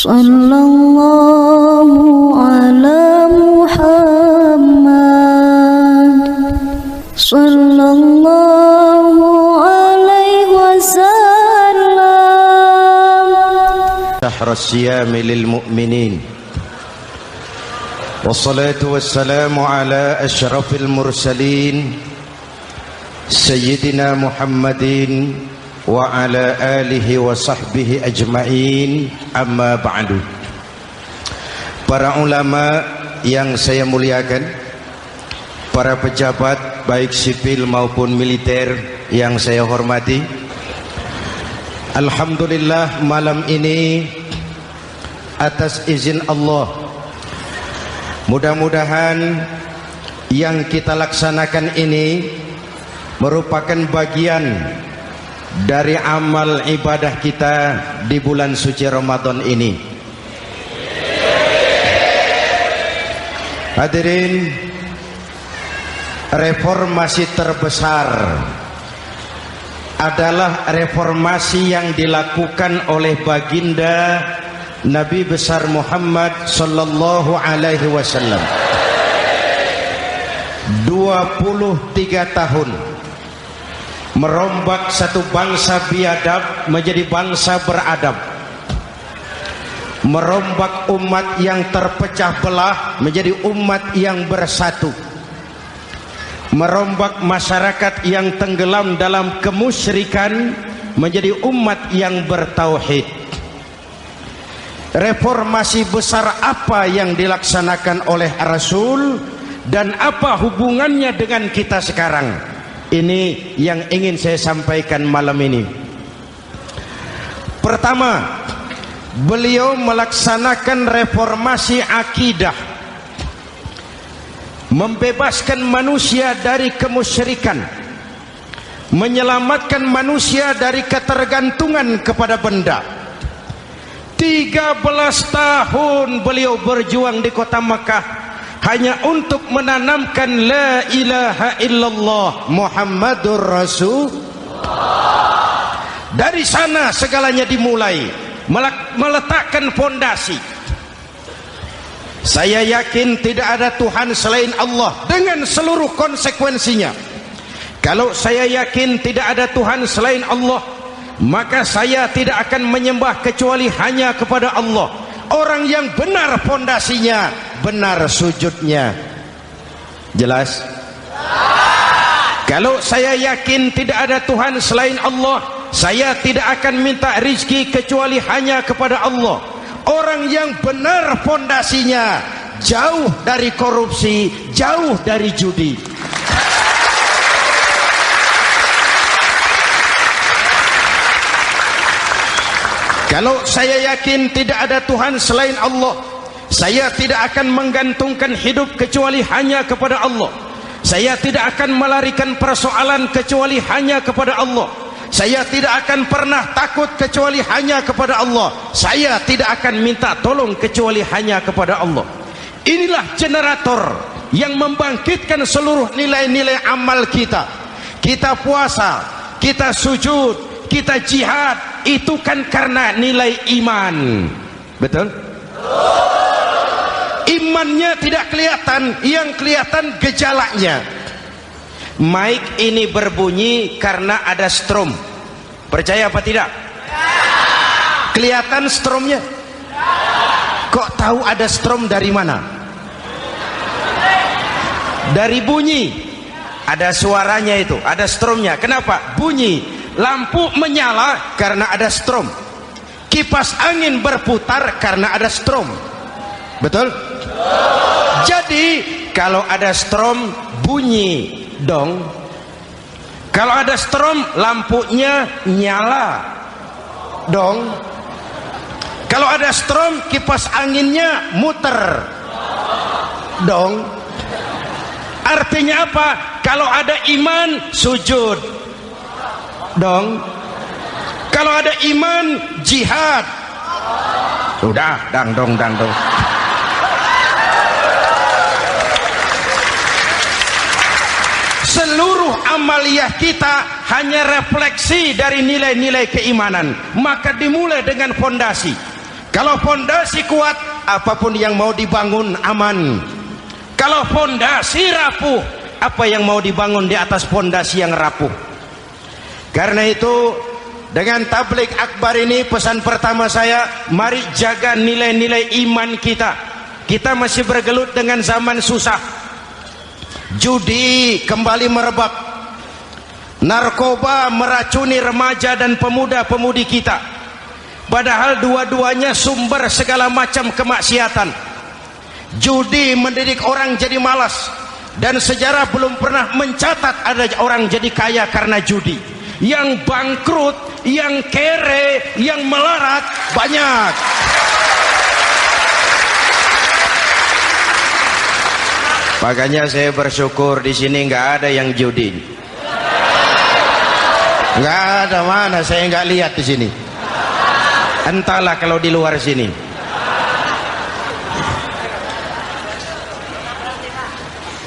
Sallallahu ala Muhammad Sallallahu alaihi wasallam. Syahrus siyami lil mu'minin. Wassalatu wassalamu ala asyrafil mursalin Sayyidina Muhammadin wa ala alihi wa sahbihi ajma'in, amma ba'du. Para ulama yang saya muliakan, para pejabat baik sipil maupun militer yang saya hormati, alhamdulillah malam ini atas izin Allah, mudah-mudahan yang kita laksanakan ini merupakan bagian dari amal ibadah kita di bulan suci Ramadan ini. Hadirin, reformasi terbesar adalah reformasi yang dilakukan oleh baginda Nabi besar Muhammad sallallahu alaihi wasallam. 23 tahun merombak satu bangsa biadab menjadi bangsa beradab, merombak umat yang terpecah belah menjadi umat yang bersatu, merombak masyarakat yang tenggelam dalam kemusyrikan menjadi umat yang bertauhid. Reformasi besar apa yang dilaksanakan oleh Rasul dan apa hubungannya dengan kita sekarang? Ini yang ingin saya sampaikan malam ini. Pertama, beliau melaksanakan reformasi akidah, membebaskan manusia dari kemusyrikan, menyelamatkan manusia dari ketergantungan kepada benda. 13 tahun beliau berjuang di kota Makkah hanya untuk menanamkan la ilaha illallah Muhammadur Rasulullah. Dari sana segalanya dimulai, meletakkan fondasi. Saya yakin tidak ada Tuhan selain Allah dengan seluruh konsekuensinya. Kalau saya yakin tidak ada Tuhan selain Allah, maka saya tidak akan menyembah kecuali hanya kepada Allah. Orang yang benar fondasinya, benar sujudnya. Jelas? Kalau saya yakin tidak ada Tuhan selain Allah, saya tidak akan minta rizki kecuali hanya kepada Allah. Orang yang benar fondasinya, jauh dari korupsi, jauh dari judi. Kalau saya yakin tidak ada Tuhan selain Allah, saya tidak akan menggantungkan hidup kecuali hanya kepada Allah. Saya tidak akan melarikan persoalan kecuali hanya kepada Allah. Saya tidak akan pernah takut kecuali hanya kepada Allah. Saya tidak akan minta tolong kecuali hanya kepada Allah. Inilah generator yang membangkitkan seluruh nilai-nilai amal kita. Kita puasa, kita sujud, kita jihad, itu kan karena nilai iman. Betul? Imannya tidak kelihatan, yang kelihatan gejalanya. Mic ini berbunyi karena ada strom. Percaya apa tidak? Kelihatan stromnya? Kok tahu ada strom dari mana? Dari bunyi. Ada suaranya itu, ada stromnya. Kenapa? Bunyi. Lampu menyala karena ada strom. Kipas angin berputar karena ada strom. Betul? Jadi kalau ada strom bunyi dong. Kalau ada strom lampunya nyala dong. Kalau ada strom kipas anginnya muter dong. Artinya apa? Kalau ada iman sujud dong. Kalau ada iman jihad. Udah dangdong. Seluruh amaliyah kita hanya refleksi dari nilai-nilai keimanan. Maka dimulai dengan fondasi. Kalau pondasi kuat, apapun yang mau dibangun aman. Kalau pondasi rapuh, apa yang mau dibangun di atas pondasi yang rapuh. Karena itu, dengan tabligh akbar ini, pesan pertama saya, mari jaga nilai-nilai iman kita. Kita masih bergelut dengan zaman susah. Judi kembali merebak. Narkoba meracuni remaja dan pemuda-pemudi kita. Padahal dua-duanya sumber segala macam kemaksiatan. Judi mendidik orang jadi malas, dan sejarah belum pernah mencatat ada orang jadi kaya karena judi. Yang bangkrut, yang kere, yang melarat banyak. Makanya saya bersyukur di sini nggak ada yang judi. Nggak ada, mana saya nggak lihat di sini. Entahlah kalau di luar sini.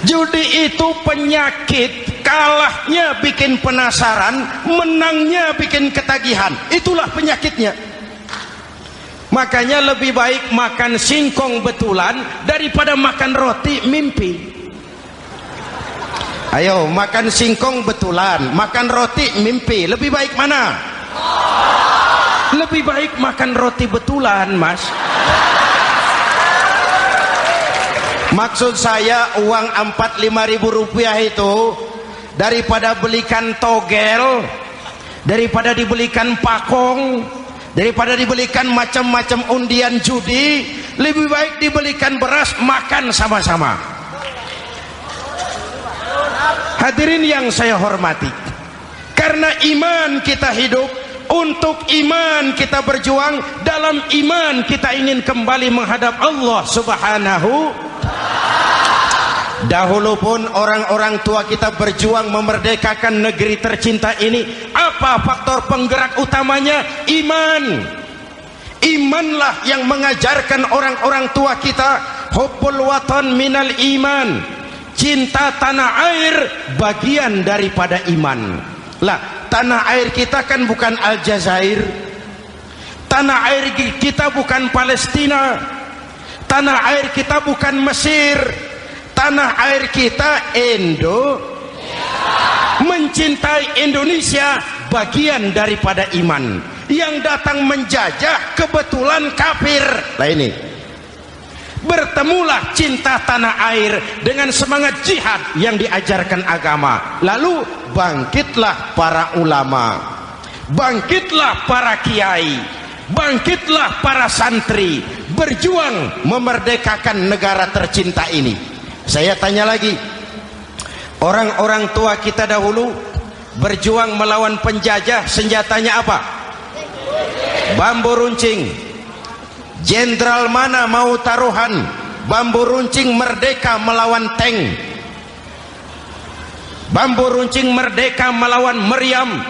Judi itu penyakit, kalahnya bikin penasaran, menangnya bikin ketagihan. Itulah penyakitnya. Makanya lebih baik makan singkong betulan daripada makan roti mimpi. Ayo, makan singkong betulan, makan roti mimpi, lebih baik mana? Lebih baik makan roti betulan, Mas. Maksud saya, uang 4-5 ribu rupiah itu daripada belikan togel, daripada dibelikan pakong, daripada dibelikan macam-macam undian judi, lebih baik dibelikan beras, makan sama-sama. Hadirin yang saya hormati, karena iman kita hidup, untuk iman kita berjuang, dalam iman kita ingin kembali menghadap Allah Subhanahu. Dahulu pun orang-orang tua kita berjuang memerdekakan negeri tercinta ini. Apa faktor penggerak utamanya? Iman. Imanlah yang mengajarkan orang-orang tua kita, hubbul watan minal iman. Cinta tanah air bagian daripada iman. Lah, tanah air kita kan bukan Aljazair. Tanah air kita bukan Palestina. Tanah air kita bukan Mesir. Tanah air kita Mencintai Indonesia bagian daripada iman. Yang datang menjajah kebetulan kafir. Lah ini, bertemulah cinta tanah air dengan semangat jihad yang diajarkan agama. Lalu bangkitlah para ulama, bangkitlah para kiai, bangkitlah para santri, berjuang memerdekakan negara tercinta ini. Saya tanya lagi, orang-orang tua kita dahulu berjuang melawan penjajah, senjatanya apa? Bambu runcing. Jenderal mana mau taruhan bambu runcing merdeka melawan tank? Bambu runcing merdeka melawan meriam.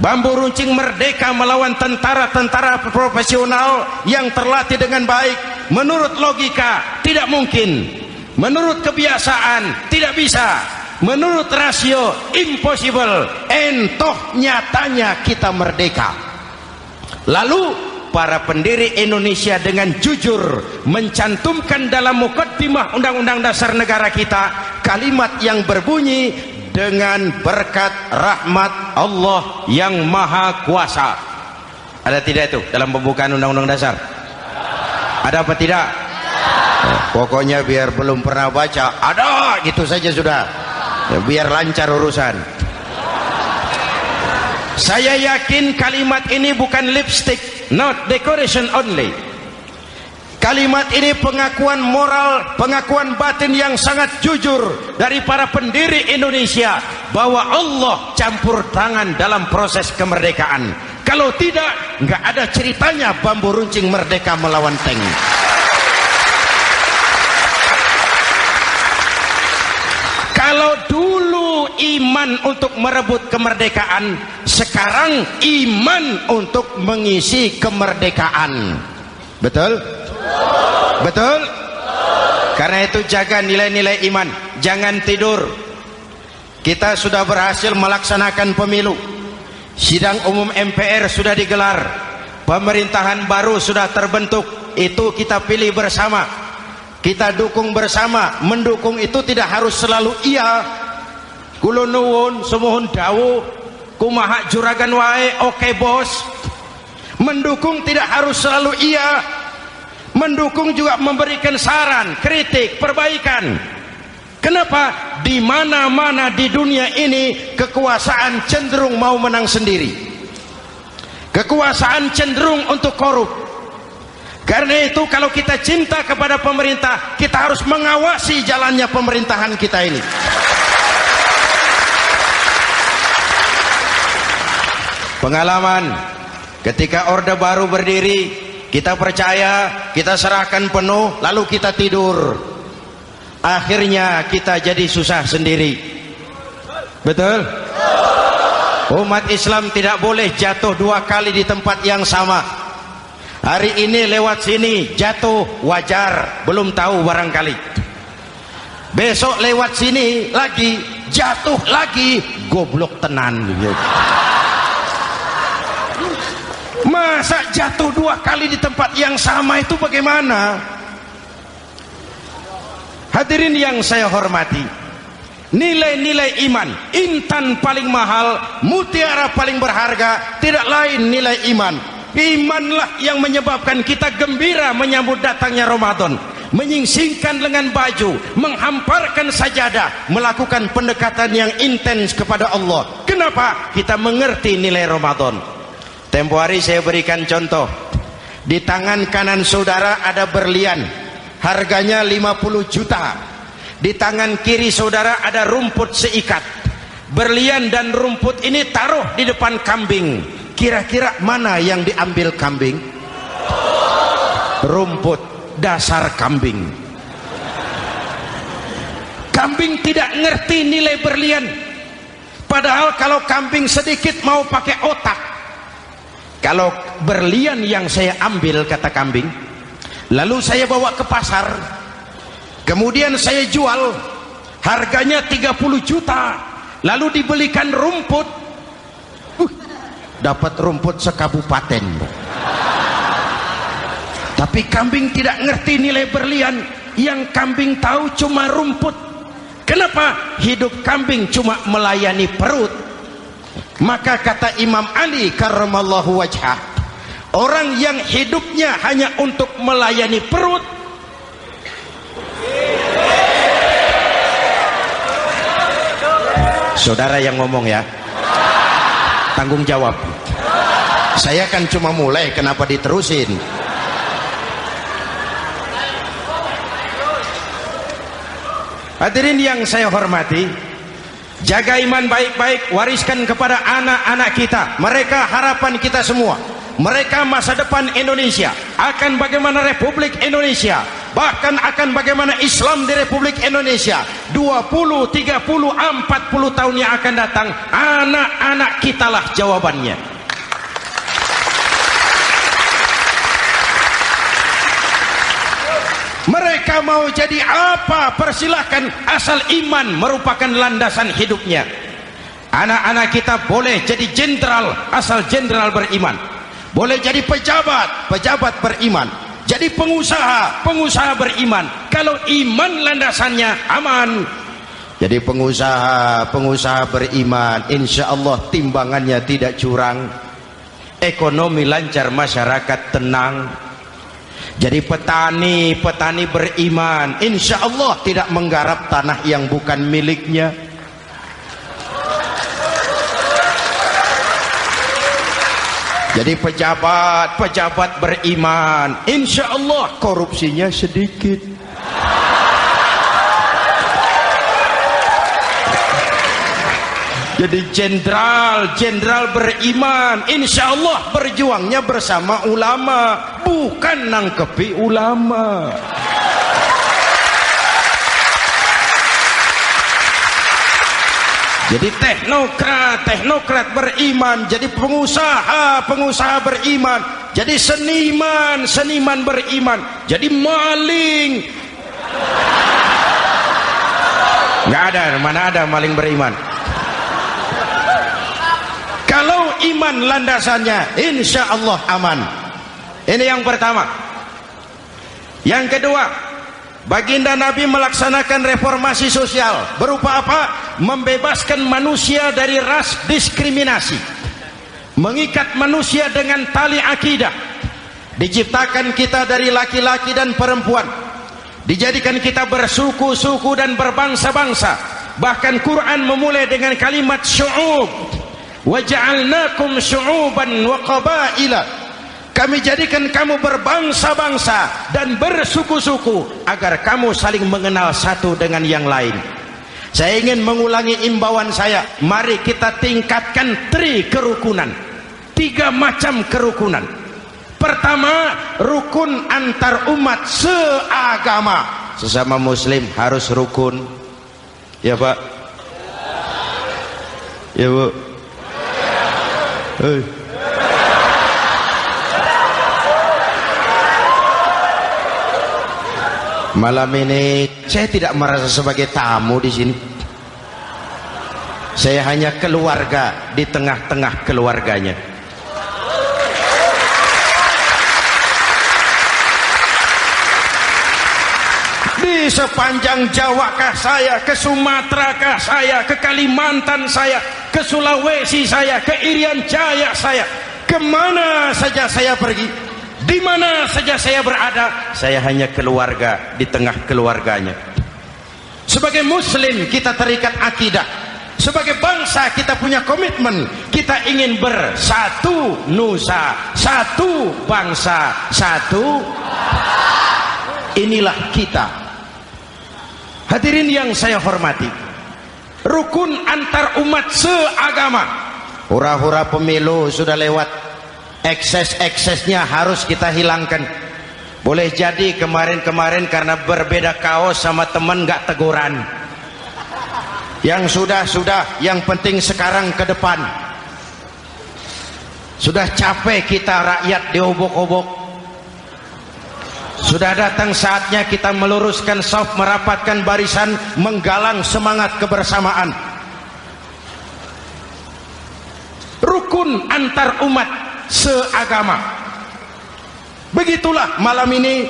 Bambu runcing merdeka melawan tentara-tentara profesional yang terlatih dengan baik. Menurut logika tidak mungkin. Menurut kebiasaan tidak bisa. Menurut rasio impossible. Entoh nyatanya kita merdeka. Lalu para pendiri Indonesia dengan jujur mencantumkan dalam mukaddimah Undang-Undang Dasar Negara kita kalimat yang berbunyi, dengan berkat rahmat Allah yang Maha Kuasa. Ada tidak itu dalam pembukaan Undang-Undang Dasar? Ada apa tidak? Pokoknya biar belum pernah baca, ada gitu saja sudah, ya, biar lancar urusan. Saya yakin kalimat ini bukan lipstick, not decoration only. Kalimat ini pengakuan moral, pengakuan batin yang sangat jujur dari para pendiri Indonesia bahwa Allah campur tangan dalam proses kemerdekaan. Kalau tidak, nggak ada ceritanya bambu runcing merdeka melawan tank. Kalau dulu iman untuk merebut kemerdekaan, sekarang iman untuk mengisi kemerdekaan. Betul? Betul? Karena itu jaga nilai-nilai iman, jangan tidur. Kita sudah berhasil melaksanakan pemilu. Sidang umum MPR sudah digelar. pemerintahan baru sudah terbentuk, itu kita pilih bersama, kita dukung bersama. Mendukung itu tidak harus selalu iya. Kula nuwun sumuhun dawuh, kumaha juragan wae oke bos. Mendukung tidak harus selalu iya. Mendukung juga memberikan saran, kritik, perbaikan. Kenapa? Di mana-mana di dunia ini kekuasaan cenderung mau menang sendiri. Kekuasaan cenderung untuk korup. Karena itu kalau kita cinta kepada pemerintah, kita harus mengawasi jalannya pemerintahan kita ini. Pengalaman ketika Orde Baru berdiri, kita percaya, kita serahkan penuh, lalu kita tidur. Akhirnya kita jadi susah sendiri. Betul? Umat Islam tidak boleh jatuh dua kali di tempat yang sama. Hari ini lewat sini jatuh wajar, belum tahu barangkali. Besok lewat sini lagi jatuh lagi, goblok tenan. Masa jatuh dua kali di tempat yang sama itu bagaimana? Hadirin yang saya hormati, nilai-nilai iman, intan paling mahal, mutiara paling berharga, tidak lain nilai iman. Imanlah yang menyebabkan kita gembira menyambut datangnya Ramadan, menyingsingkan lengan baju, menghamparkan sajadah, melakukan pendekatan yang intens kepada Allah. Kenapa? Kita mengerti nilai Ramadan. Tempo hari saya berikan contoh. Di tangan kanan saudara ada berlian, harganya 50 juta. Di tangan kiri saudara ada rumput seikat. Berlian dan rumput ini taruh di depan kambing. Kira-kira mana yang diambil kambing? Rumput, dasar kambing. Kambing tidak ngerti nilai berlian. Padahal kalau kambing sedikit mau pakai otak. Kalau berlian yang saya ambil, kata kambing, lalu saya bawa ke pasar, kemudian saya jual, harganya 30 juta, lalu dibelikan rumput, dapat rumput sekabupaten. Tapi kambing tidak ngerti nilai berlian. Yang kambing tahu cuma rumput. Kenapa? Hidup kambing cuma melayani perut. Maka kata Imam Ali karramallahu wajhah, orang yang hidupnya hanya untuk melayani perut, saudara yang ngomong ya, tanggung jawab. Saya kan cuma mulai, kenapa diterusin? Hadirin yang saya hormati, jaga iman baik-baik, wariskan kepada anak-anak kita. Mereka harapan kita semua. Mereka masa depan Indonesia. Akan bagaimana Republik Indonesia, bahkan akan bagaimana Islam di Republik Indonesia 20, 30, 40 tahun yang akan datang. Anak-anak kitalah jawabannya. Mereka mau jadi apa, persilahkan, asal iman merupakan landasan hidupnya. Anak-anak kita boleh jadi jenderal asal jenderal beriman, boleh jadi pejabat, pejabat beriman, jadi pengusaha, pengusaha beriman. Kalau iman landasannya aman. Jadi pengusaha, pengusaha beriman, insya Allah timbangannya tidak curang, ekonomi lancar, masyarakat tenang. Jadi petani, petani beriman, insya Allah tidak menggarap tanah yang bukan miliknya. Jadi pejabat, pejabat beriman, insya Allah korupsinya sedikit. Jadi jenderal, jenderal beriman, insya Allah berjuangnya bersama ulama, bukan nangkepi ulama. Jadi teknokrat, teknokrat beriman, jadi pengusaha, pengusaha beriman, jadi seniman, seniman beriman, jadi maling. Nggak ada, mana ada maling beriman. Kalau iman landasannya, insya Allah aman. Ini yang pertama. Yang kedua, baginda Nabi melaksanakan reformasi sosial. Berupa apa? Membebaskan manusia dari ras diskriminasi, mengikat manusia dengan tali akidah. Diciptakan kita dari laki-laki dan perempuan, dijadikan kita bersuku-suku dan berbangsa-bangsa. Bahkan Quran memulai dengan kalimat syu'ub, wa ja'alnakum syu'uban wa qabaila. Kami jadikan kamu berbangsa-bangsa dan bersuku-suku agar kamu saling mengenal satu dengan yang lain. Saya ingin mengulangi imbauan saya, mari kita tingkatkan kerukunan, 3 macam kerukunan. Pertama, rukun antar umat seagama. Sesama muslim harus rukun. Ya Pak? Ya Bu? Malam ini saya tidak merasa sebagai tamu di sini. Saya hanya keluarga di tengah-tengah keluarganya. Di sepanjang Jawakah saya, ke Sumatrakah saya, ke Kalimantan saya, ke Sulawesi saya, ke Irian Jaya saya, kemana saja saya pergi, di mana saja saya berada, saya hanya keluarga di tengah keluarganya. Sebagai muslim kita terikat akidah, sebagai bangsa kita punya komitmen, kita ingin bersatu nusa, satu bangsa, satu. Inilah kita. Hadirin yang saya hormati, rukun antar umat seagama. Hura-hura pemilu sudah lewat, ekses-eksesnya harus kita hilangkan. Boleh jadi kemarin-kemarin karena berbeda kaos sama teman gak teguran. Yang sudah-sudah, yang penting sekarang ke depan. Sudah capek kita rakyat diobok-obok. Sudah datang saatnya kita meluruskan saf, merapatkan barisan, menggalang semangat kebersamaan. Rukun antar umat seagama. Begitulah malam ini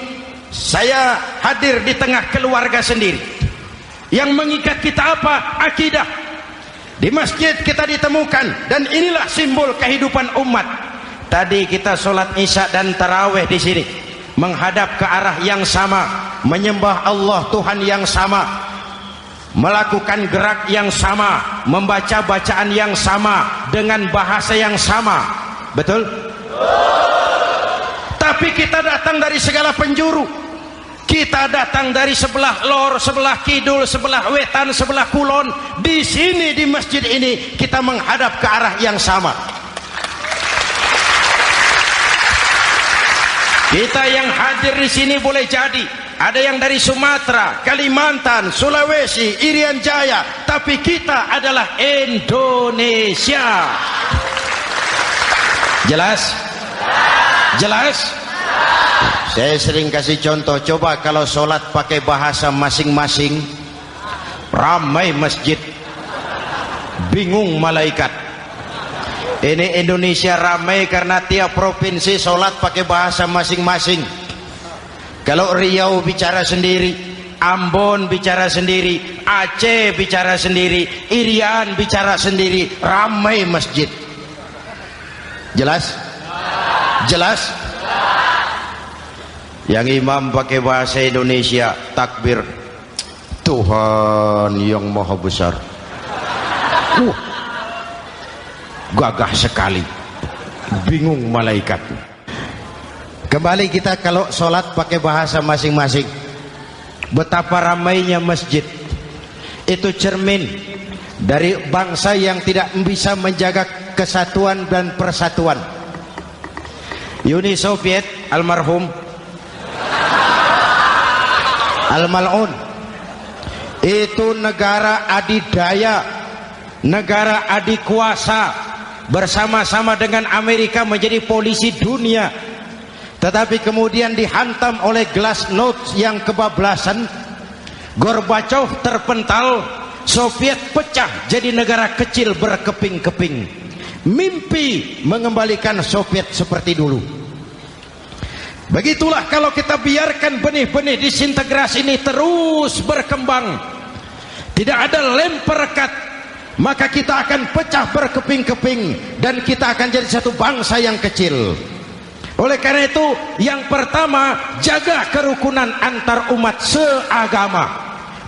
saya hadir di tengah keluarga sendiri. Yang mengikat kita apa? Akidah. Di masjid kita ditemukan, dan inilah simbol kehidupan umat. Tadi kita sholat isya dan tarawih di sini, menghadap ke arah yang sama, menyembah Allah Tuhan yang sama, melakukan gerak yang sama, membaca bacaan yang sama, dengan bahasa yang sama. Betul? Tapi kita datang dari segala penjuru. Kita datang dari sebelah lor, sebelah kidul, sebelah wetan, sebelah kulon. Di sini di masjid ini kita menghadap ke arah yang sama. Kita yang hadir di sini boleh jadi ada yang dari Sumatera, Kalimantan, Sulawesi, Irian Jaya, tapi kita adalah Indonesia. Jelas? Jelas? Saya sering kasih contoh, coba kalau sholat pakai bahasa masing-masing, ramai masjid, bingung malaikat. Ini Indonesia ramai karena tiap provinsi sholat pakai bahasa masing-masing. Kalau Riau bicara sendiri, Ambon bicara sendiri, Aceh bicara sendiri, Irian bicara sendiri, ramai masjid. Jelas? Jelas? Yang imam pakai bahasa Indonesia, takbir, Tuhan yang maha besar. Gagah sekali, bingung malaikat. Kembali kita kalau sholat pakai bahasa masing-masing. Betapa ramainya masjid. Itu cermin dari bangsa yang tidak bisa menjaga kesatuan dan persatuan. Uni Soviet almarhum, al-mal'un, itu negara adidaya, negara adikuasa, bersama-sama dengan Amerika menjadi polisi dunia. Tetapi kemudian dihantam oleh glasnost yang kebablasan. Gorbachev terpental, Soviet pecah jadi negara kecil berkeping-keping. Mimpi mengembalikan Soviet seperti dulu. Begitulah kalau kita biarkan benih-benih disintegrasi ini terus berkembang, tidak ada lem perekat, maka kita akan pecah berkeping-keping dan kita akan jadi satu bangsa yang kecil. Oleh karena itu, yang pertama, jaga kerukunan antar umat seagama.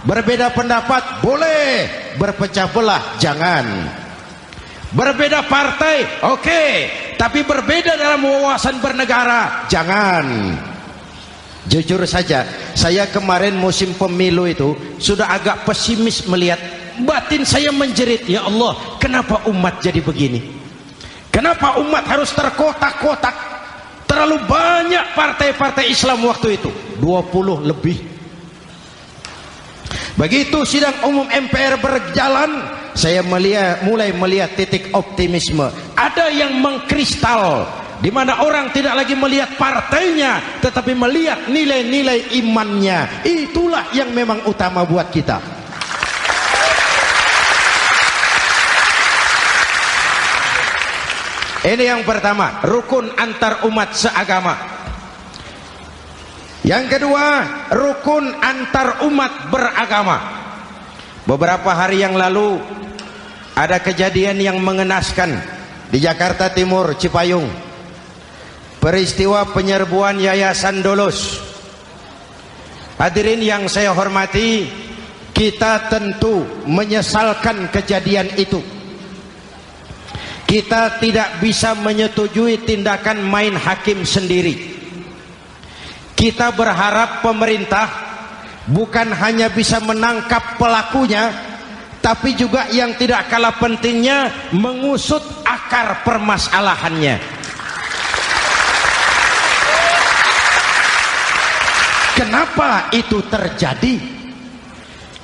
Berbeda pendapat boleh, berpecah belah jangan. Berbeda partai oke, tapi berbeda dalam wawasan bernegara jangan. Jujur saja, saya kemarin musim pemilu itu sudah agak pesimis melihat, batin saya menjerit, ya Allah, kenapa umat jadi begini? Kenapa umat harus terkotak-kotak? Terlalu banyak partai-partai Islam waktu itu, 20 lebih. Begitu sidang umum MPR berjalan, saya mulai melihat titik optimisme. Ada yang mengkristal, di mana orang tidak lagi melihat partainya, tetapi melihat nilai-nilai imannya. Itulah yang memang utama buat kita. Ini yang pertama, rukun antar umat seagama. Yang kedua, rukun antar umat beragama. Beberapa hari yang lalu ada kejadian yang mengenaskan di Jakarta Timur, Cipayung. Peristiwa penyerbuan Yayasan Dolos. Hadirin yang saya hormati, kita tentu menyesalkan kejadian itu. Kita tidak bisa menyetujui tindakan main hakim sendiri. Kita berharap pemerintah bukan hanya bisa menangkap pelakunya, tapi juga yang tidak kalah pentingnya mengusut akar permasalahannya. Kenapa itu terjadi?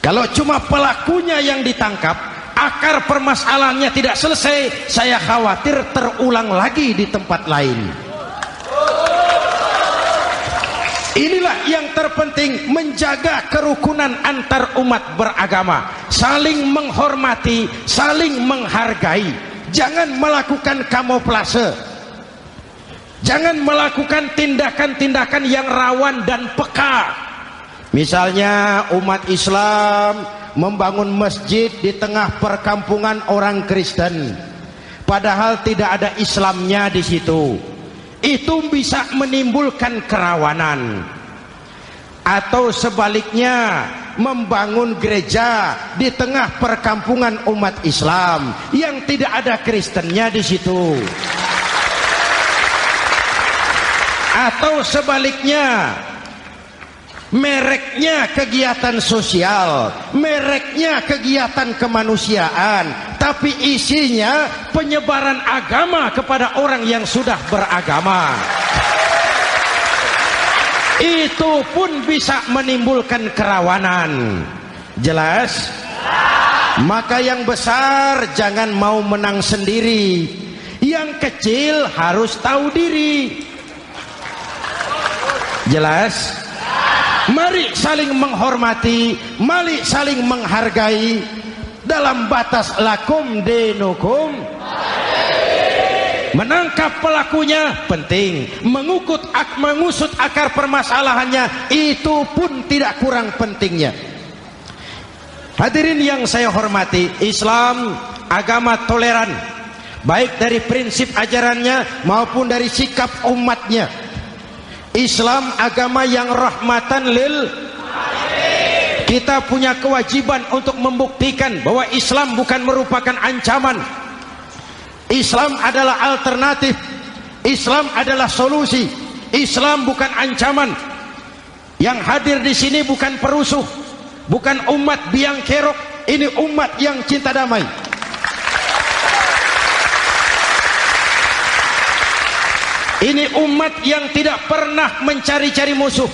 Kalau cuma pelakunya yang ditangkap, akar permasalahannya tidak selesai, saya khawatir terulang lagi di tempat lain. Inilah yang terpenting, menjaga kerukunan antar umat beragama, saling menghormati, saling menghargai. Jangan melakukan kamuflase, jangan melakukan tindakan-tindakan yang rawan dan peka. Misalnya umat Islam membangun masjid di tengah perkampungan orang Kristen, padahal tidak ada Islamnya di situ. Itu bisa menimbulkan kerawanan. Atau sebaliknya, membangun gereja di tengah perkampungan umat Islam yang tidak ada Kristennya di situ. Atau sebaliknya, mereknya kegiatan sosial, mereknya kegiatan kemanusiaan, tapi isinya penyebaran agama kepada orang yang sudah beragama. Itu pun bisa menimbulkan kerawanan. Jelas? Maka yang besar jangan mau menang sendiri, yang kecil harus tahu diri. Jelas? Mari saling menghormati, mari saling menghargai dalam batas lakum dinukum. Menangkap pelakunya penting, mengusut akar permasalahannya itu pun tidak kurang pentingnya. Hadirin yang saya hormati, Islam agama toleran, baik dari prinsip ajarannya maupun dari sikap umatnya. Islam agama yang rahmatan lil alamin. Kita punya kewajiban untuk membuktikan bahwa Islam bukan merupakan ancaman. Islam adalah alternatif. Islam adalah solusi. Islam bukan ancaman. Yang hadir di sini bukan perusuh, bukan umat biang kerok. Ini umat yang cinta damai. Ini umat yang tidak pernah mencari-cari musuh,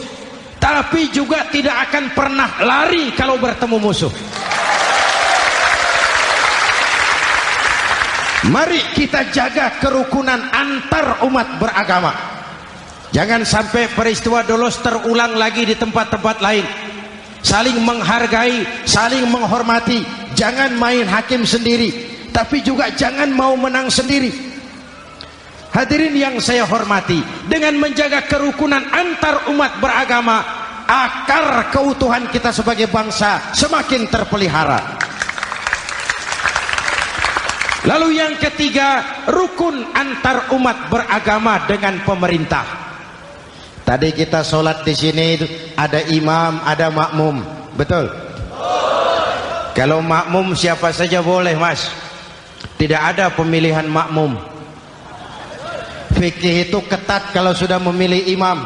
tapi juga tidak akan pernah lari kalau bertemu musuh. Mari kita jaga kerukunan antar umat beragama. Jangan sampai peristiwa Dolos terulang lagi di tempat-tempat lain. Saling menghargai, saling menghormati. Jangan main hakim sendiri, tapi juga jangan mau menang sendiri. Hadirin yang saya hormati, dengan menjaga kerukunan antar umat beragama, akar keutuhan kita sebagai bangsa semakin terpelihara. Lalu yang ketiga, rukun antar umat beragama dengan pemerintah. Tadi kita sholat di sini ada imam, ada makmum, betul? Kalau makmum siapa saja boleh, Mas. Tidak ada pemilihan makmum. Fikih itu ketat kalau sudah memilih imam.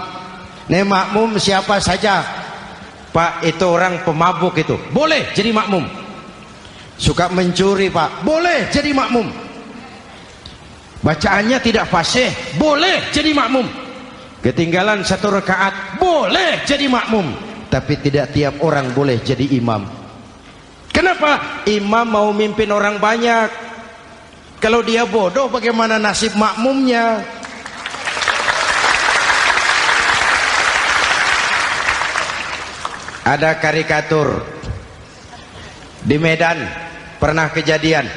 Nih makmum siapa saja. Pak, itu orang pemabuk itu, boleh jadi makmum. Suka mencuri, Pak, boleh jadi makmum. Bacaannya tidak fasih, boleh jadi makmum. Ketinggalan 1 rakaat, boleh jadi makmum. Tapi tidak tiap orang boleh jadi imam. Kenapa? Imam mau mimpin orang banyak. Kalau dia bodoh, bagaimana nasib makmumnya? Ada karikatur di Medan, pernah kejadian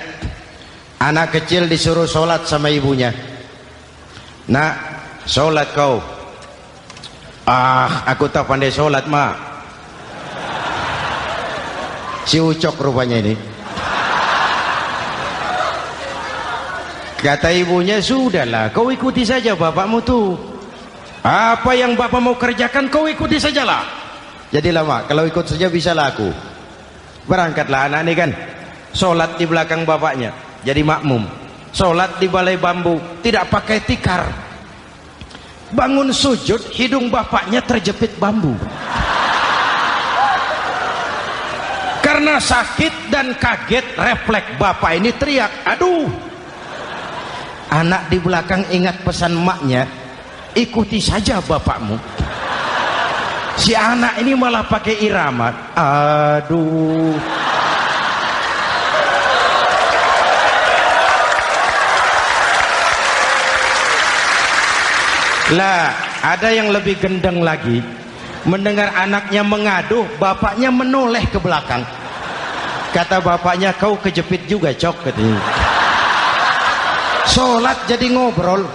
anak kecil disuruh sholat sama ibunya. Nak, sholat kau. Ah, aku tak pandai sholat, mak. Si Ucok rupanya ini. Kata ibunya, sudahlah, kau ikuti saja bapakmu tuh. Apa yang bapak mau kerjakan, kau ikuti sajalah. Jadilah, mak, kalau ikut saja bisa laku. Berangkatlah anak ini kan, sholat di belakang bapaknya, jadi makmum. Sholat di balai bambu, tidak pakai tikar. Bangun sujud, hidung bapaknya terjepit bambu. Karena sakit dan kaget, refleks bapak ini teriak, aduh. Anak di belakang ingat pesan maknya, ikuti saja bapakmu. Si anak ini malah pakai irama, aduh. Lah, ada yang lebih gendeng lagi. Mendengar anaknya mengadu, bapaknya menoleh ke belakang. Kata bapaknya, kau kejepit juga, Cok, katanya. Sholat jadi ngobrol.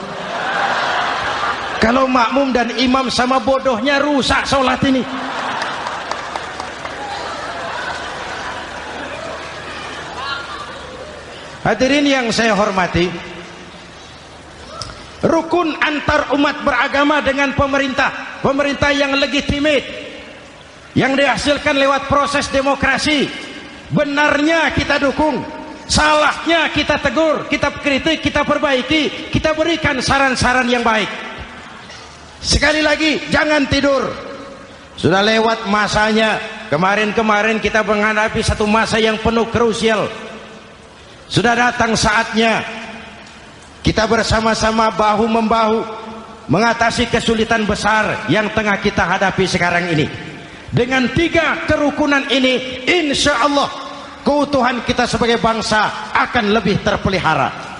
Kalau makmum dan imam sama bodohnya, rusak sholat ini. Hadirin yang saya hormati, rukun antar umat beragama dengan pemerintah, pemerintah yang legitimate, yang dihasilkan lewat proses demokrasi. Benarnya kita dukung, salahnya kita tegur, kita kritik, kita perbaiki, kita berikan saran-saran yang baik. Sekali lagi, jangan tidur. Sudah lewat masanya. Kemarin-kemarin kita menghadapi satu masa yang penuh krusial. Sudah datang saatnya kita bersama-sama bahu-membahu mengatasi kesulitan besar yang tengah kita hadapi sekarang ini. Dengan 3 kerukunan ini, insya Allah keutuhan kita sebagai bangsa akan lebih terpelihara.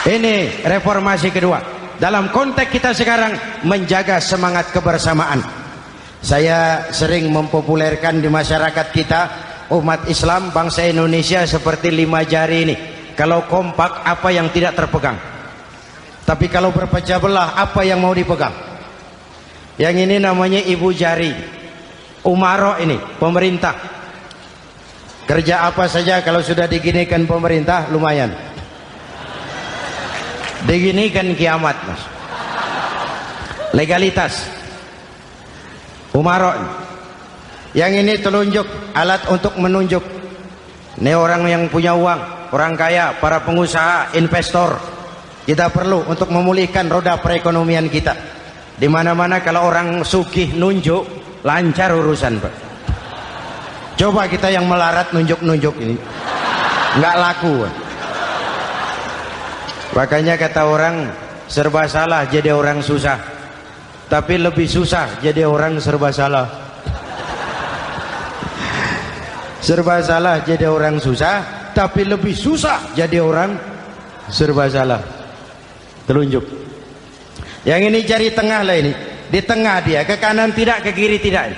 Ini reformasi kedua. Dalam konteks kita sekarang, menjaga semangat kebersamaan. Saya sering mempopulerkan di masyarakat kita, umat Islam bangsa Indonesia seperti 5 jari ini. Kalau kompak, apa yang tidak terpegang. Tapi kalau berpecah belah, apa yang mau dipegang? Yang ini namanya ibu jari. Umaro ini, pemerintah. Kerja apa saja kalau sudah diginikan pemerintah, lumayan. Diginikan kiamat, Mas. Legalitas. Umaro. Yang ini telunjuk, alat untuk menunjuk. Ini orang yang punya uang, orang kaya, para pengusaha, investor. Kita perlu untuk memulihkan roda perekonomian kita. Di mana-mana kalau orang sugih nunjuk, lancar urusan, Pak. Coba kita yang melarat nunjuk-nunjuk ini, nggak laku. Makanya kata orang, serba salah jadi orang susah, tapi lebih susah jadi orang serba salah. Serba salah jadi orang susah, tapi lebih susah jadi orang serba salah. Telunjuk. Yang ini jari tengah lah ini, di tengah dia, ke kanan tidak, ke kiri tidak.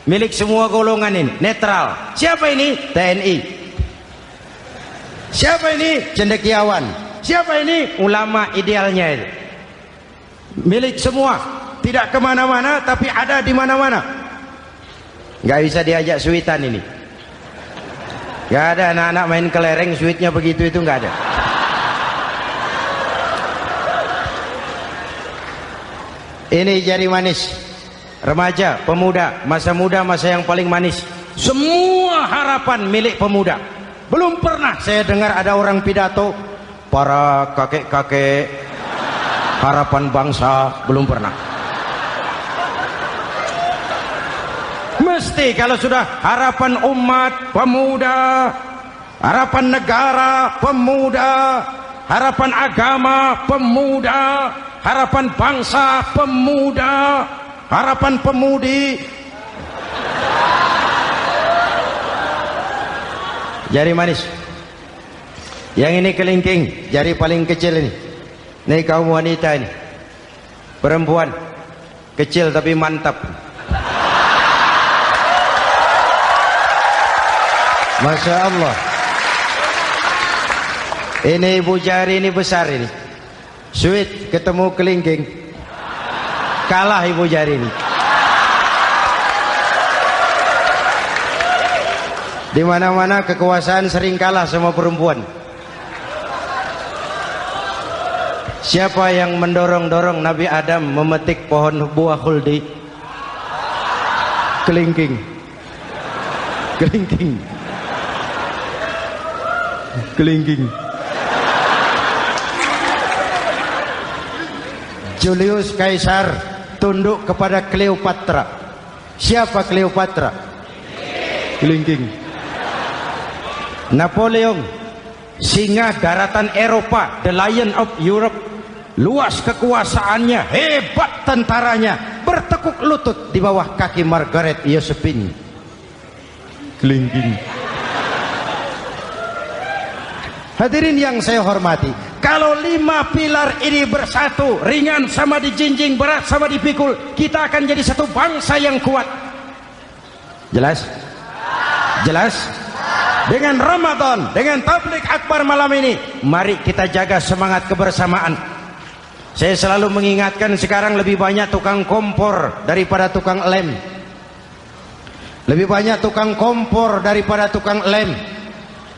Milik semua golongan ini, netral. Siapa ini? TNI. Siapa ini? Cendekiawan. Siapa ini? Ulama idealnya itu. Milik semua, tidak kemana-mana tapi ada di mana-mana. Nggak bisa diajak suitan ini. Nggak ada anak-anak main kelereng suitnya begitu, itu nggak ada. Ini jari manis, remaja, pemuda, masa muda, masa yang paling manis. Semua harapan milik pemuda. Belum pernah saya dengar ada orang pidato para kakek-kakek harapan bangsa, belum pernah. Mesti kalau sudah harapan umat, pemuda, harapan negara, pemuda, harapan agama, pemuda, harapan bangsa, pemuda, harapan pemudi. Jari manis. Yang ini kelingking, jari paling kecil ini. Ini kaum wanita ini. Perempuan kecil tapi mantap. Masya Allah. Ini ibu jari ini besar ini. Sweet ketemu kelingking, kalah ibu jari ini. Di mana-mana kekuasaan sering kalah sama perempuan. Siapa yang mendorong-dorong Nabi Adam memetik pohon buah khuldi? Kelingking. Kelingking. Kelingking. Julius Kaisar tunduk kepada Cleopatra. Siapa Cleopatra? Kelingking. Napoleon, singa daratan Eropa, the lion of Europe, luas kekuasaannya, hebat tentaranya, bertekuk lutut di bawah kaki Margaret Josephine. Kelingking. Hadirin yang saya hormati, kalau 5 pilar ini bersatu, ringan sama dijinjing, berat sama dipikul, kita akan jadi satu bangsa yang kuat. Jelas? Jelas? Dengan Ramadan, dengan tabligh akbar malam ini, mari kita jaga semangat kebersamaan. Saya selalu mengingatkan, sekarang lebih banyak tukang kompor daripada tukang lem. Lebih banyak tukang kompor daripada tukang lem.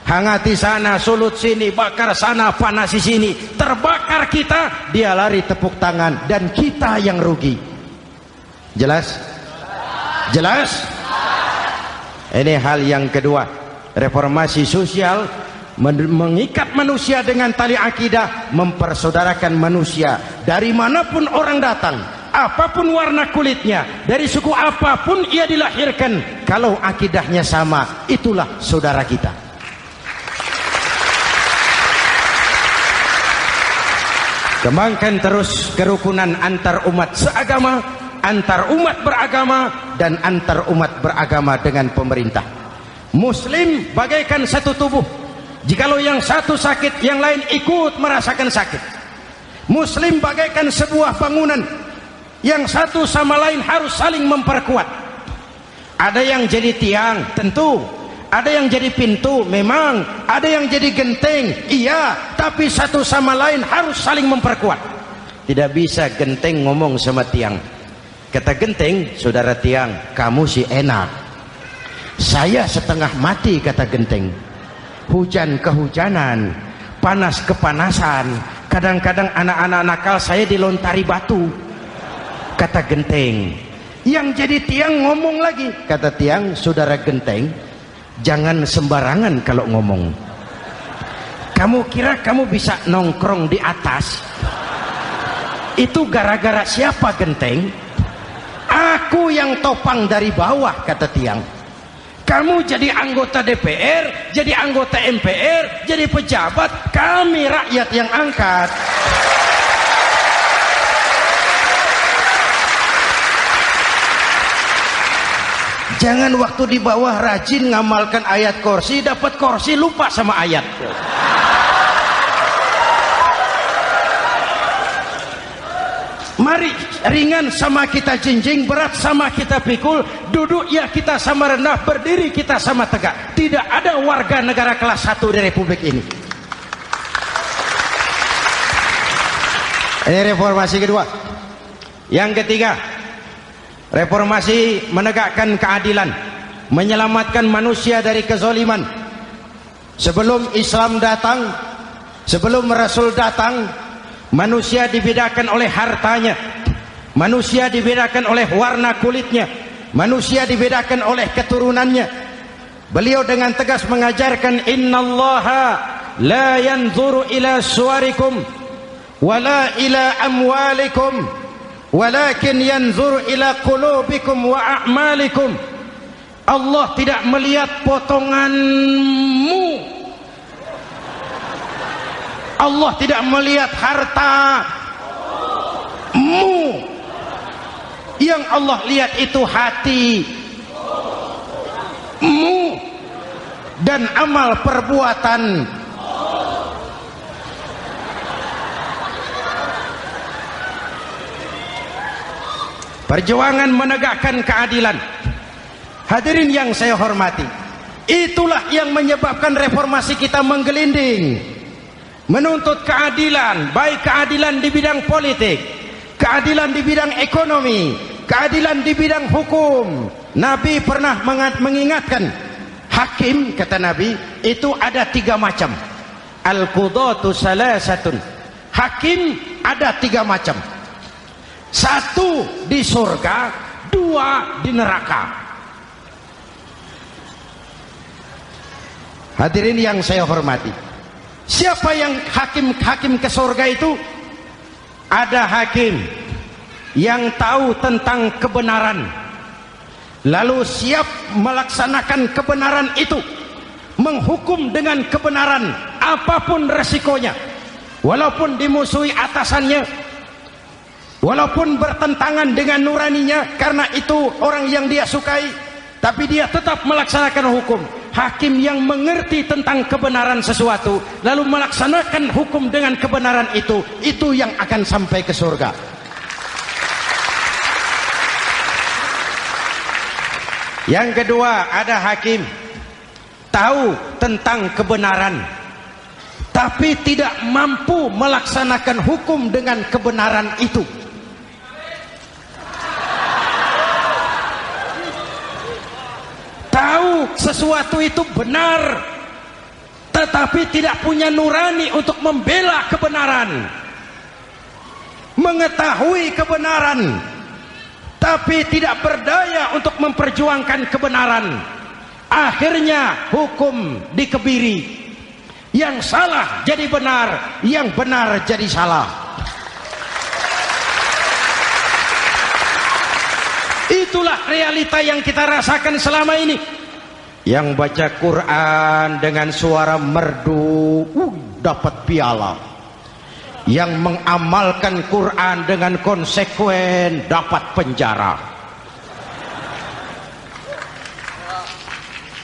Hangati sana, sulut sini, bakar sana, panasi sini. Terbakar kita, dia lari tepuk tangan, dan kita yang rugi. Jelas? Jelas? Ini hal yang kedua. Reformasi sosial mengikat manusia dengan tali akidah, mempersaudarakan manusia dari manapun orang datang, apapun warna kulitnya, dari suku apapun ia dilahirkan, kalau akidahnya sama, itulah saudara kita. Kembangkan terus kerukunan antar umat seagama, antar umat beragama, dan antar umat beragama dengan pemerintah. Muslim bagaikan satu tubuh. Jikalau yang satu sakit, yang lain ikut merasakan sakit. Muslim bagaikan sebuah bangunan, yang satu sama lain harus saling memperkuat. Ada yang jadi tiang, tentu. Ada yang jadi pintu, memang. Ada yang jadi genteng, iya. Tapi satu sama lain harus saling memperkuat. Tidak bisa genteng ngomong sama tiang. Kata genteng, saudara tiang, kamu sih enak. Saya setengah mati, kata genteng. Hujan kehujanan, panas kepanasan, kadang-kadang anak-anak nakal saya dilontari batu, kata genteng. Yang jadi tiang ngomong lagi, kata tiang, saudara genteng, jangan sembarangan kalau ngomong. Kamu kira kamu bisa nongkrong di atas? Itu gara-gara siapa, genteng? Aku yang topang dari bawah, kata tiang. Kamu jadi anggota DPR, jadi anggota MPR, jadi pejabat, kami rakyat yang angkat. Jangan waktu di bawah rajin ngamalkan ayat kursi, dapat kursi lupa sama ayat. Mari ringan sama kita jinjing, berat sama kita pikul, duduk ya kita sama rendah, berdiri kita sama tegak. Tidak ada warga negara kelas 1 di Republik ini. Ini reformasi kedua. Yang ketiga, reformasi menegakkan keadilan, menyelamatkan manusia dari kezaliman. Sebelum Islam datang, sebelum Rasul datang, manusia dibedakan oleh hartanya, manusia dibedakan oleh warna kulitnya, manusia dibedakan oleh keturunannya. Beliau dengan tegas mengajarkan, innallaha la yanzuru ila suwarikum wala ila amwalikum walakin yanzuru ila qulubikum wa a'malikum. Allah tidak melihat potonganmu, Allah tidak melihat hartamu. Yang Allah lihat itu hatimu dan amal perbuatan. Perjuangan menegakkan keadilan. Hadirin yang saya hormati, itulah yang menyebabkan reformasi kita menggelinding, menuntut keadilan, baik keadilan di bidang politik, keadilan di bidang ekonomi, keadilan di bidang hukum. Nabi pernah mengingatkan, hakim, kata Nabi, itu ada 3 macam. Al-qudatu salasatun. Hakim ada 3 macam. 1 di surga, 2 di neraka. Hadirin yang saya hormati, siapa yang hakim ke surga itu? Ada hakim yang tahu tentang kebenaran, lalu siap melaksanakan kebenaran itu, menghukum dengan kebenaran apapun resikonya, walaupun dimusuhi atasannya, walaupun bertentangan dengan nuraninya, karena itu orang yang dia sukai, tapi dia tetap melaksanakan hukum. Hakim yang mengerti tentang kebenaran sesuatu lalu melaksanakan hukum dengan kebenaran itu yang akan sampai ke surga. Yang kedua, ada hakim tahu tentang kebenaran tapi tidak mampu melaksanakan hukum dengan kebenaran itu. Tahu sesuatu itu benar tetapi tidak punya nurani untuk membela kebenaran, mengetahui kebenaran tapi tidak berdaya untuk memperjuangkan kebenaran. Akhirnya hukum dikebiri, yang salah jadi benar, yang benar jadi salah. Itulah realita yang kita rasakan selama ini. Yang baca Quran dengan suara merdu dapat piala, yang mengamalkan Quran dengan konsekuen dapat penjara,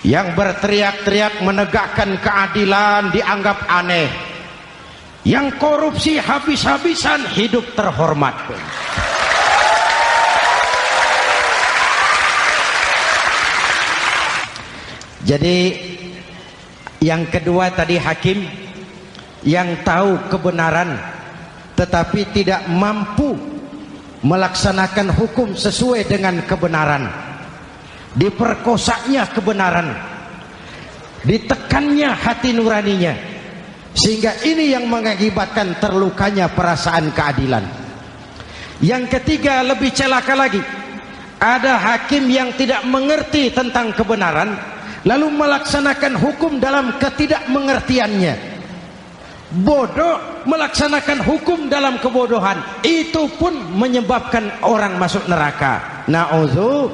yang berteriak-teriak menegakkan keadilan dianggap aneh, yang korupsi habis-habisan hidup terhormat. Jadi yang kedua tadi hakim yang tahu kebenaran tetapi tidak mampu melaksanakan hukum sesuai dengan kebenaran, diperkosanya kebenaran, ditekannya hati nuraninya, sehingga ini yang mengakibatkan terlukanya perasaan keadilan. Yang ketiga lebih celaka lagi, ada hakim yang tidak mengerti tentang kebenaran lalu melaksanakan hukum dalam ketidakmengertiannya, bodoh melaksanakan hukum dalam kebodohan. Itu pun menyebabkan orang masuk neraka. Na'udzubillah.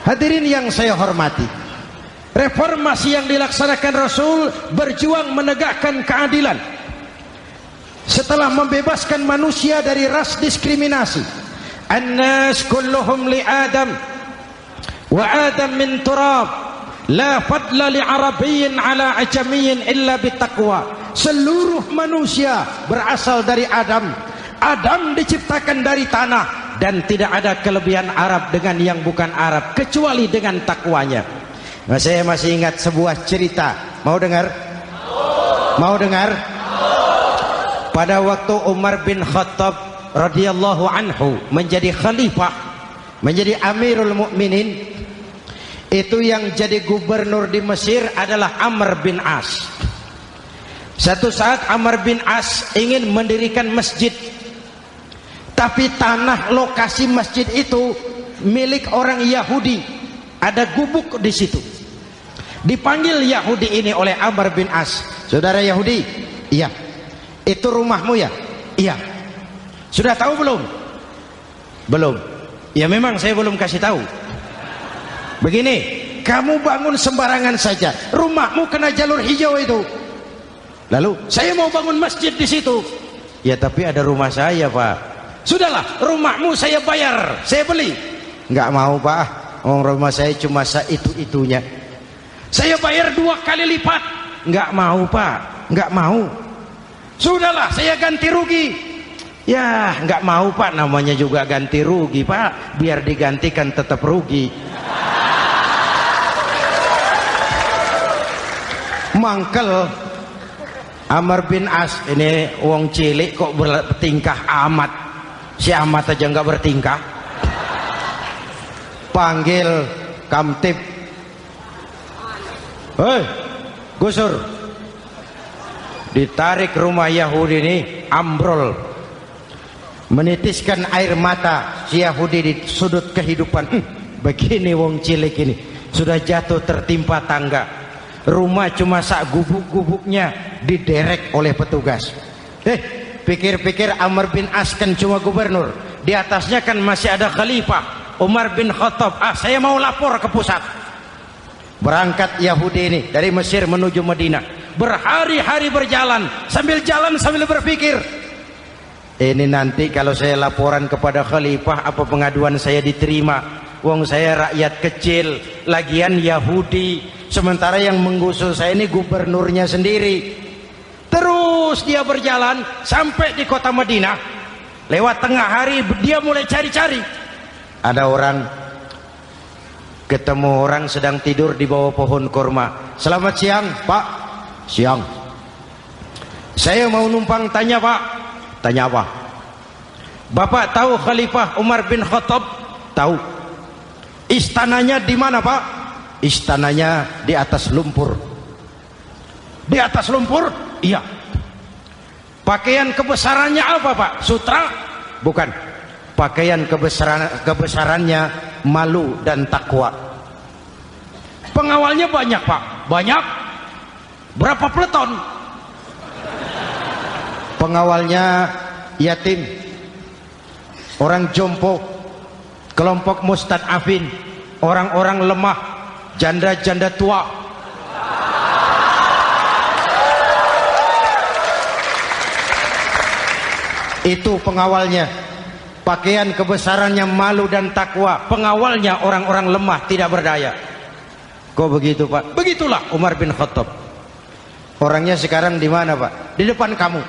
Hadirin yang saya hormati, reformasi yang dilaksanakan Rasul berjuang menegakkan keadilan setelah membebaskan manusia dari ras diskriminasi. An-nas kulluhum li Adam wa Adam min turab, la fadla li arabiyyin ala ajamiyyin illa bitaqwa. Seluruh manusia berasal dari Adam. Adam diciptakan dari tanah dan tidak ada kelebihan Arab dengan yang bukan Arab kecuali dengan takwanya. Nah, saya masih ingat sebuah cerita. Mau dengar? Mau dengar? pada waktu Umar bin Khattab radhiyallahu anhu menjadi khalifah, menjadi Amirul Mukminin, itu yang jadi gubernur di Mesir adalah Amr bin As. Satu saat Amr bin As ingin mendirikan masjid, tapi tanah lokasi masjid itu milik orang Yahudi, ada gubuk di situ. Dipanggil Yahudi ini oleh Amr bin As, saudara Yahudi, iya, itu rumahmu ya? Iya. Sudah tahu belum? Belum. Ya memang saya belum kasih tahu. Begini, kamu bangun sembarangan saja, rumahmu kena jalur hijau itu. Lalu saya mau bangun masjid di situ. Ya tapi ada rumah saya, Pak. Sudahlah, rumahmu saya bayar, saya beli. Nggak mau, Pak. Rumah saya cuma itu-itunya. Saya bayar 2 kali lipat. Nggak mau, Pak. Nggak mau. Sudahlah, saya ganti rugi. Ya nggak mau, Pak. Namanya juga ganti rugi, Pak. Biar digantikan tetap rugi. Mangkel Amr bin As ini wong cilik kok bertingkah amat. Si amat aja nggak bertingkah. Panggil kamtib, hei gusur. Ditarik rumah Yahudi ini, ambrol, menitiskan air mata si Yahudi di sudut kehidupan. Begini wong cilik ini sudah jatuh tertimpa tangga, rumah cuma sak gubuk-gubuknya diderek oleh petugas. Pikir-pikir Amr bin As kan cuma gubernur, di atasnya kan masih ada khalifah Umar bin Khattab. Saya mau lapor ke pusat. Berangkat Yahudi ini dari Mesir menuju Madinah, berhari-hari berjalan, sambil jalan sambil berpikir, ini nanti kalau saya laporan kepada khalifah, apa pengaduan saya diterima? Wong saya rakyat kecil, lagian Yahudi, sementara yang menggusur saya ini gubernurnya sendiri. Terus dia berjalan sampai di kota Madinah. Lewat tengah hari dia mulai cari-cari. Ada orang, ketemu orang sedang tidur di bawah pohon kurma. Selamat siang, Pak. Siang. Saya mau numpang tanya, Pak. Tanya apa? Bapak tahu Khalifah Umar bin Khattab? Tahu. Istananya di mana, Pak? Istananya di atas lumpur. Di atas lumpur? Iya. Pakaian kebesarannya apa, Pak? Sutra? Bukan. Pakaian kebesarannya malu dan takwa. Pengawalnya banyak, Pak. Banyak. Berapa peleton? Pengawalnya yatim, orang jompo, kelompok mustadafin, orang-orang lemah, janda-janda tua. Itu pengawalnya. Pakaian kebesarannya malu dan takwa. Pengawalnya orang-orang lemah, tidak berdaya. Kok begitu, Pak? Begitulah Umar bin Khattab. Orangnya sekarang di mana, Pak? Di depan kamu.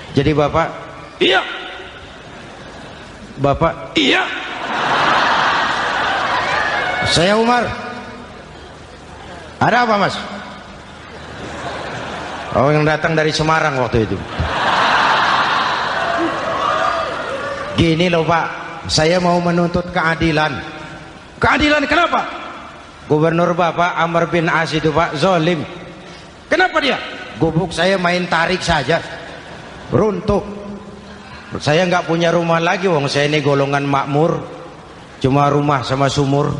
Jadi Bapak, iya. Bapak, iya. Saya Umar. Ada apa, Mas? Oh, yang datang dari Semarang waktu itu. Gini loh, Pak, saya mau menuntut keadilan. Keadilan kenapa? Gubernur Bapak Amr bin As itu, Pak, zolim. Kenapa dia? Gubuk saya main tarik saja, runtuh. Saya nggak punya rumah lagi, wong saya ini golongan makmur, cuma rumah sama sumur.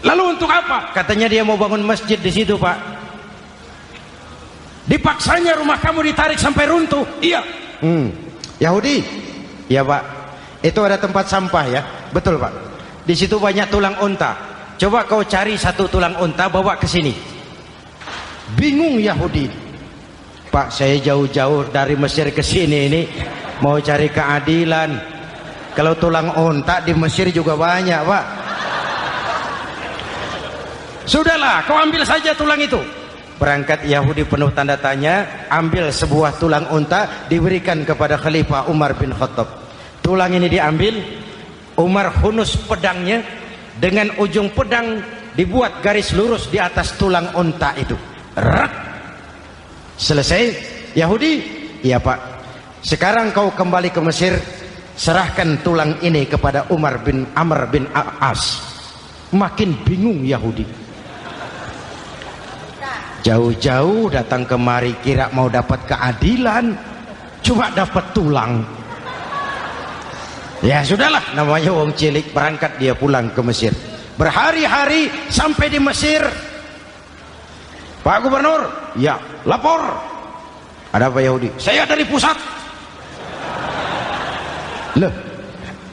Lalu untuk apa? Katanya dia mau bangun masjid di situ, Pak. Dipaksanya rumah kamu ditarik sampai runtuh. Iya. Yahudi. Ya, Pak. Itu ada tempat sampah ya. Betul, Pak. Di situ banyak tulang unta. Coba kau cari satu tulang unta bawa ke sini. Bingung Yahudi. Pak, saya jauh-jauh dari Mesir ke sini ini mau cari keadilan. Kalau tulang unta di Mesir juga banyak, Pak. Sudahlah, kau ambil saja tulang itu. Berangkat Yahudi penuh tanda tanya, ambil sebuah tulang unta, diberikan kepada Khalifah Umar bin Khattab. Tulang ini diambil, Umar hunus pedangnya, dengan ujung pedang dibuat garis lurus di atas tulang unta itu. Rak. Selesai. Yahudi, iya Pak, sekarang kau kembali ke Mesir, serahkan tulang ini kepada Umar bin Amr bin As. Makin bingung Yahudi, jauh-jauh datang kemari kira mau dapat keadilan, cuma dapat tulang. Ya sudahlah, namanya wong cilik, berangkat dia pulang ke Mesir. Berhari-hari sampai di Mesir. Pak Gubernur, ya lapor. Ada apa Yahudi? Saya dari pusat. Loh,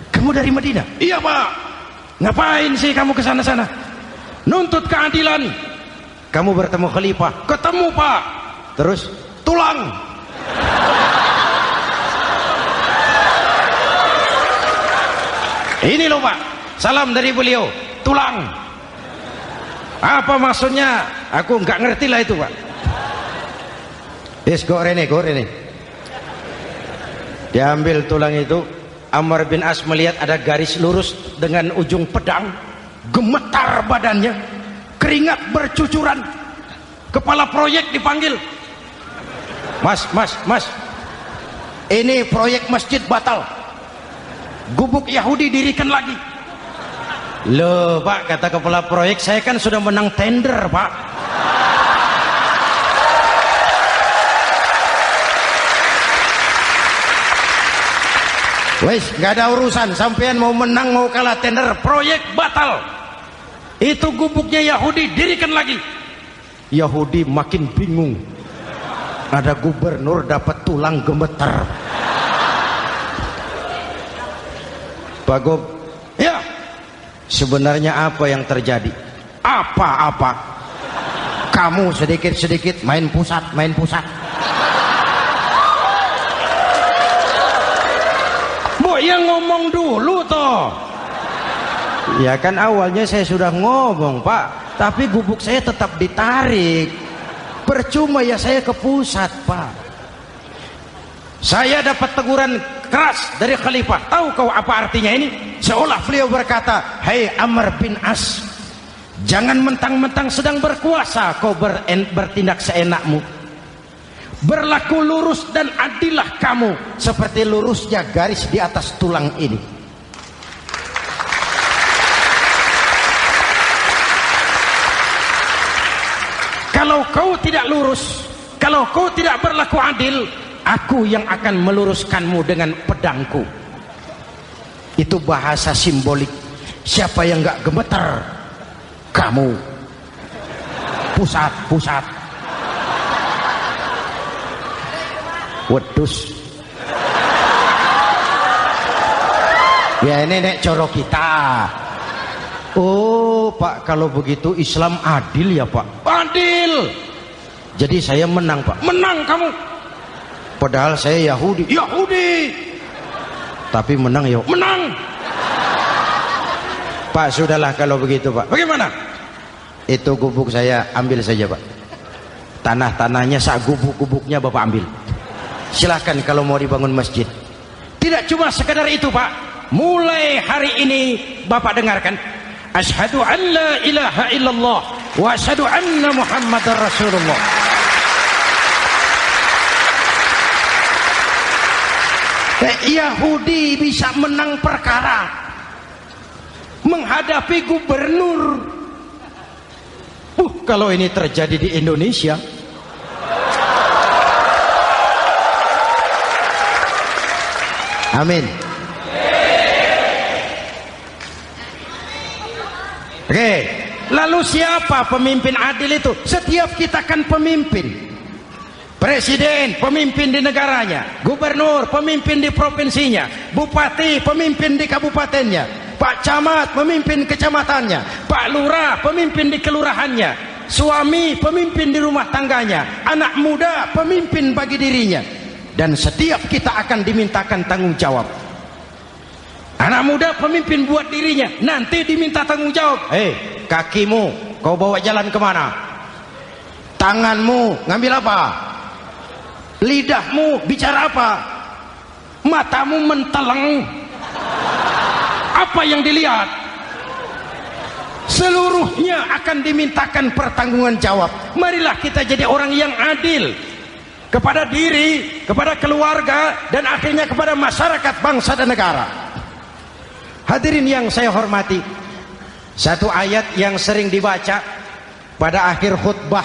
kamu dari Madinah? Iya Pak. Ngapain sih kamu ke sana-sana? Nuntut keadilan. Kamu bertemu khalifah? Ketemu Pak. Terus tulang. Ini loh Pak, salam dari beliau, tulang. Apa maksudnya? Aku nggak ngerti lah itu Pak. Yes, go rene. Diambil tulang itu. Amr bin As melihat ada garis lurus dengan ujung pedang, gemetar badannya, keringat bercucuran. Kepala proyek dipanggil. Mas, ini proyek masjid batal. Gubuk Yahudi dirikan lagi. Loh Pak, kata kepala proyek, saya kan sudah menang tender Pak. Wes, nggak ada urusan, sampean mau menang mau kalah tender, proyek batal. Itu gubuknya Yahudi dirikan lagi. Yahudi makin bingung. Ada gubernur dapat tulang gemeter. Pak Gob, ya, sebenarnya apa yang terjadi? Apa-apa? Kamu sedikit-sedikit main pusat. Bu, yang ngomong dulu toh. Ya kan awalnya saya sudah ngomong Pak, tapi gubuk saya tetap ditarik. Percuma ya saya ke pusat Pak. Saya dapat teguran keras dari khalifah. Tahu kau apa artinya ini? Seolah beliau berkata, "Hei Amr bin As, jangan mentang-mentang sedang berkuasa kau bertindak seenakmu. Berlaku lurus dan adillah kamu seperti lurusnya garis di atas tulang ini." Kalau kau tidak lurus, kalau kau tidak berlaku adil, aku yang akan meluruskanmu dengan pedangku. Itu bahasa simbolik. Siapa yang gak gemeter? Kamu. Pusat. Wedus. Ya ini nek coro kita. Oh Pak, kalau begitu Islam adil ya Pak? Adil. Jadi saya menang Pak? Menang kamu. Padahal saya Yahudi. Tapi menang ya? Menang. Pak, sudahlah kalau begitu Pak. Bagaimana? Itu gubuk saya ambil saja Pak. Tanah-tanahnya sak gubuk-gubuknya Bapak ambil. Silahkan kalau mau dibangun masjid. Tidak cuma sekedar itu Pak. Mulai hari ini Bapak dengarkan. Asyhadu an la ilaha illallah wa asyhadu anna Muhammadar Rasulullah. Yahudi bisa menang perkara menghadapi gubernur. Kalau ini terjadi di Indonesia, amin. Oke, lalu siapa pemimpin adil itu? Setiap kita kan pemimpin. Presiden, pemimpin di negaranya. Gubernur, pemimpin di provinsinya. Bupati, pemimpin di kabupatennya. Pak Camat, pemimpin kecamatannya. Pak Lurah, pemimpin di kelurahannya. Suami, pemimpin di rumah tangganya. Anak muda, pemimpin bagi dirinya. Dan setiap kita akan dimintakan tanggung jawab. Anak muda pemimpin buat dirinya, nanti diminta tanggung jawab. Kakimu kau bawa jalan kemana? Tanganmu ngambil apa? Lidahmu bicara apa? Matamu menteleng. Apa yang dilihat? seluruhnya akan dimintakan pertanggungan jawab. Marilah kita jadi orang yang adil kepada diri, kepada keluarga, dan akhirnya kepada masyarakat, bangsa dan negara. Hadirin yang saya hormati, satu ayat yang sering dibaca pada akhir khutbah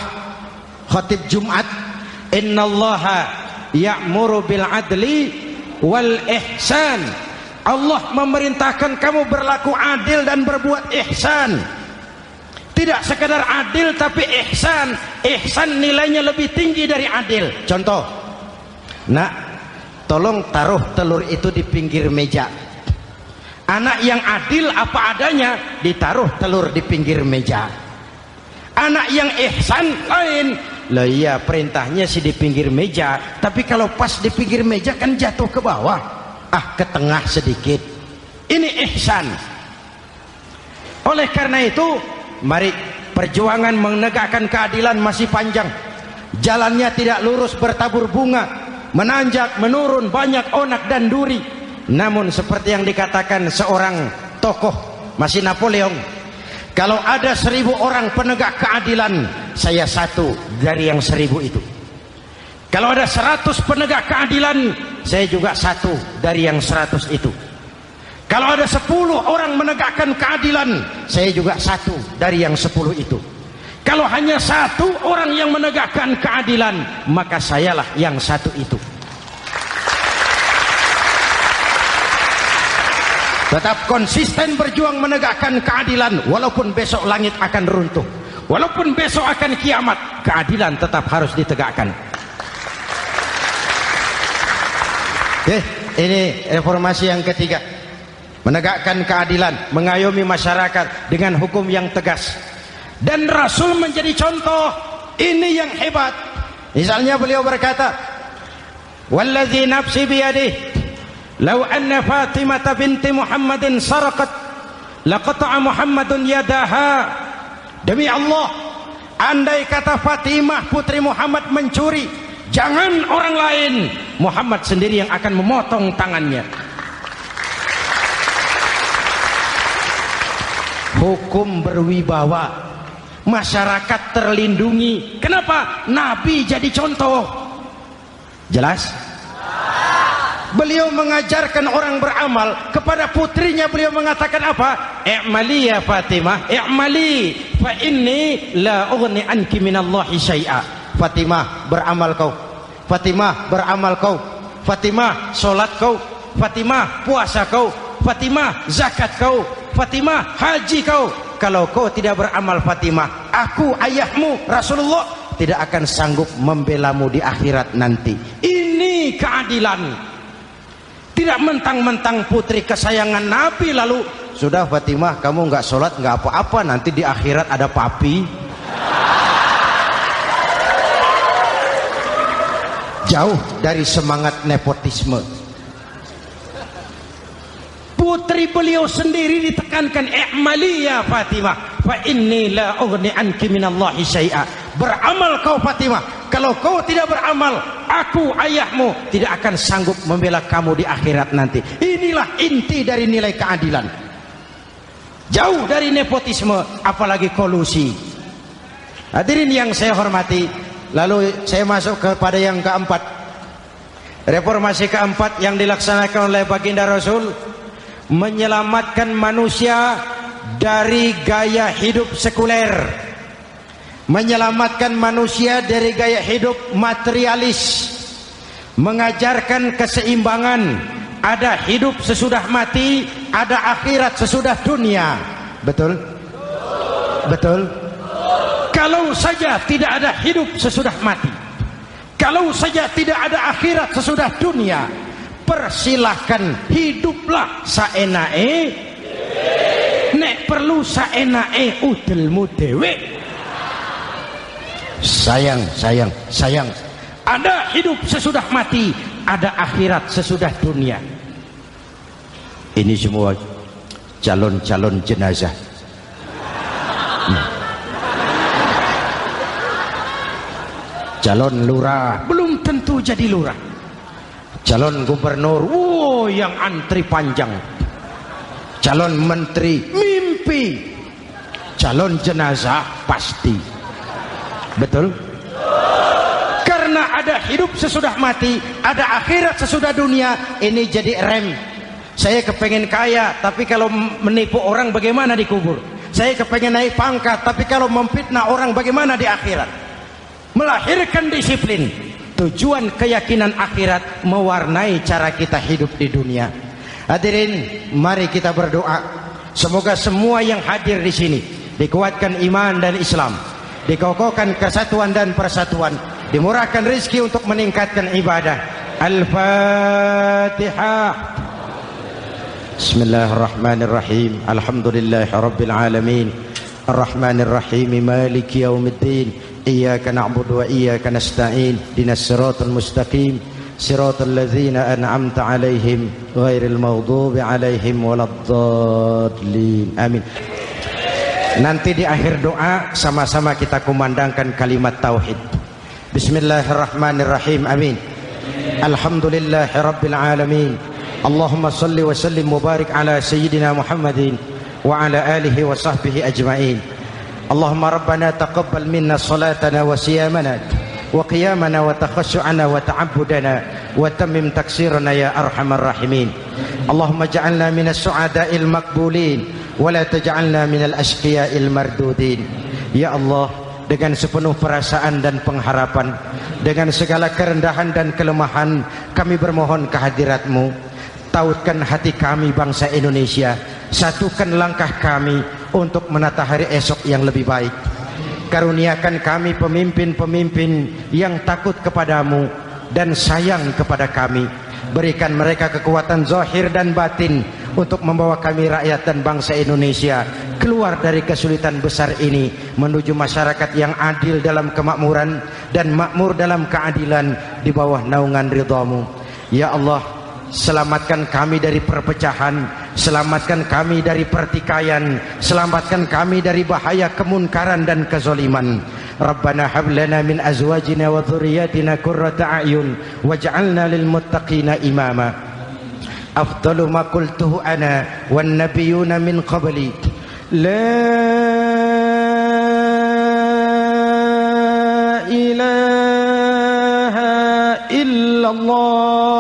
khatib Jumat, innallaha ya'muru bil adli wal ihsan. Allah memerintahkan kamu berlaku adil dan berbuat ihsan. Tidak sekadar adil tapi ihsan. Ihsan nilainya lebih tinggi dari adil. Contoh, nak, tolong taruh telur itu di pinggir meja. Anak yang adil apa adanya, ditaruh telur di pinggir meja. Anak yang ihsan lain. Lah iya, perintahnya sih di pinggir meja, tapi kalau pas di pinggir meja kan jatuh ke bawah. Ke tengah sedikit. Ini ihsan. Oleh karena itu, mari, perjuangan menegakkan keadilan masih panjang. Jalannya tidak lurus bertabur bunga, menanjak, menurun, banyak onak dan duri. Namun seperti yang dikatakan seorang tokoh, masih Napoleon, kalau ada 1000 orang penegak keadilan, saya satu dari yang 1000 itu. Kalau ada 100 penegak keadilan, saya juga satu dari yang 100 itu. Kalau ada 10 orang menegakkan keadilan, saya juga satu dari yang 10 itu. Kalau hanya 1 orang yang menegakkan keadilan, maka sayalah yang 1 itu. Tetap konsisten berjuang menegakkan keadilan, walaupun besok langit akan runtuh, walaupun besok akan kiamat, keadilan tetap harus ditegakkan. Ini reformasi yang ketiga, menegakkan keadilan, mengayomi masyarakat dengan hukum yang tegas. Dan Rasul menjadi contoh. Ini yang hebat. Misalnya beliau berkata, wallazi nafsi biyadihi law anna Fatimah binti Muhammadin saraqat laqata'a Muhammadun yadaha. Demi Allah, andai kata Fatimah putri Muhammad mencuri, jangan orang lain, Muhammad sendiri yang akan memotong tangannya. Hukum berwibawa, masyarakat terlindungi. Kenapa? Nabi jadi contoh. Jelas? Beliau mengajarkan orang beramal. Kepada putrinya beliau mengatakan apa? I'mali ya Fatimah, i'mali fa inni la ughni anki minallahi syai'a. Fatimah, beramal kau. Fatimah, beramal kau. Fatimah, solat kau. Fatimah, puasa kau. Fatimah, zakat kau. Fatimah, haji kau. Kalau kau tidak beramal Fatimah, aku ayahmu Rasulullah tidak akan sanggup membelamu di akhirat nanti. Ini keadilan. Tidak mentang-mentang putri kesayangan Nabi lalu sudah Fatimah kamu nggak sholat nggak apa-apa, nanti di akhirat ada papi. Jauh dari semangat nepotisme. Putri beliau sendiri ditekankan, i'mali ya Fatimah fa inni la ughni anki minallahi syai'a. Beramal kau Fatimah, kalau kau tidak beramal, aku ayahmu tidak akan sanggup membela kamu di akhirat nanti. Inilah inti dari nilai keadilan. Jauh dari nepotisme, apalagi kolusi. Hadirin yang saya hormati, lalu saya masuk kepada yang keempat. Reformasi keempat yang dilaksanakan oleh baginda Rasul, menyelamatkan manusia dari gaya hidup sekuler, menyelamatkan manusia dari gaya hidup materialis, mengajarkan keseimbangan. Ada hidup sesudah mati, ada akhirat sesudah dunia. Betul? Betul? Kalau saja tidak ada hidup sesudah mati, kalau saja tidak ada akhirat sesudah dunia, persilahkan hiduplah saenae, nek perlu saenae udelmu dewe. Sayang. Ada hidup sesudah mati, ada akhirat sesudah dunia. Ini semua calon-calon jenazah. Calon lurah belum tentu jadi lurah. Calon gubernur, yang antri panjang. Calon menteri, mimpi. calon jenazah pasti. Betul? Karena ada hidup sesudah mati, ada akhirat sesudah dunia. Ini jadi rem. Saya kepengen kaya, tapi kalau menipu orang bagaimana di kubur? Saya kepengen naik pangkat, tapi kalau memfitnah orang bagaimana di akhirat? Melahirkan disiplin. Tujuan keyakinan akhirat mewarnai cara kita hidup di dunia. Hadirin, mari kita berdoa. Semoga semua yang hadir di sini dikuatkan iman dan Islam, dikokohkan kesatuan dan persatuan, dimurahkan rezeki untuk meningkatkan ibadah. Al-Fatihah. Bismillahirrahmanirrahim. Alhamdulillahirabbil alamin. Arrahmanirrahim. Maliki yaumiddin. Iyyaka na'budu wa iyyaka nasta'in. Ihdinas siratal mustaqim. Siratal ladzina an'amta 'alaihim ghairil maghdubi 'alaihim waladdallin. Amin. Nanti di akhir doa sama-sama kita kumandangkan kalimat tauhid. Bismillahirrahmanirrahim. Amin. Alhamdulillahirabbil alamin. Allahumma salli wa sallim mubarak ala sayyidina Muhammadin wa ala alihi wa sahbihi ajma'in. Allahumma rabbana taqabbal minna salatana wa siyamana wa qiyamana wa takhashu'ana wa ta'abbudana wa tammim taksirana ya arhamar rahimin. Allahumma ja'alna minas su'ada'il maqbulin wa la taj'alna minal ashqiya'il mardudin. Ya Allah, dengan sepenuh perasaan dan pengharapan, dengan segala kerendahan dan kelemahan, kami bermohon kehadirat-Mu. Tautkan hati kami bangsa Indonesia, satukan langkah kami untuk menata hari esok yang lebih baik. Karuniakan kami pemimpin-pemimpin yang takut kepadamu dan sayang kepada kami. Berikan mereka kekuatan zahir dan batin untuk membawa kami rakyat dan bangsa Indonesia keluar dari kesulitan besar ini menuju masyarakat yang adil dalam kemakmuran dan makmur dalam keadilan di bawah naungan ridha-Mu. Ya Allah, selamatkan kami dari perpecahan, selamatkan kami dari pertikaian, selamatkan kami dari bahaya kemunkaran dan kezaliman. Rabbana hab lana min azwajina wa dhurriyyatina qurrata a'yun waj'alna lil muttaqina imama. Afdalu ma qultuhu ana wan nabiyyuna min qabli. La ilaha illallah.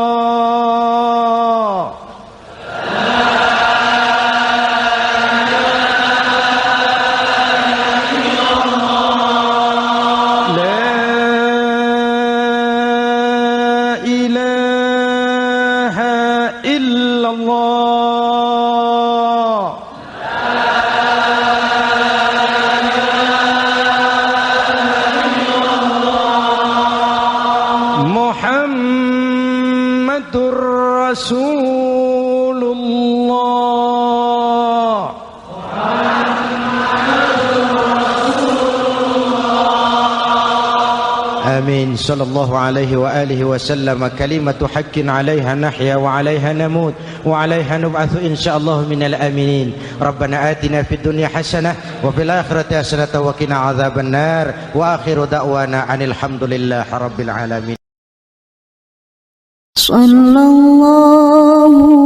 آمين. صلى الله عليه وآله وسلم. كلمة حق عليها نحيا وعليها نموت وعليها نبعث إن شاء الله من الآمنين. ربنا آتنا في الدنيا حسنة وفي الآخرة حسنة وقنا عذاب النار وآخر دعوانا أن الحمد لله رب العالمين. صلى الله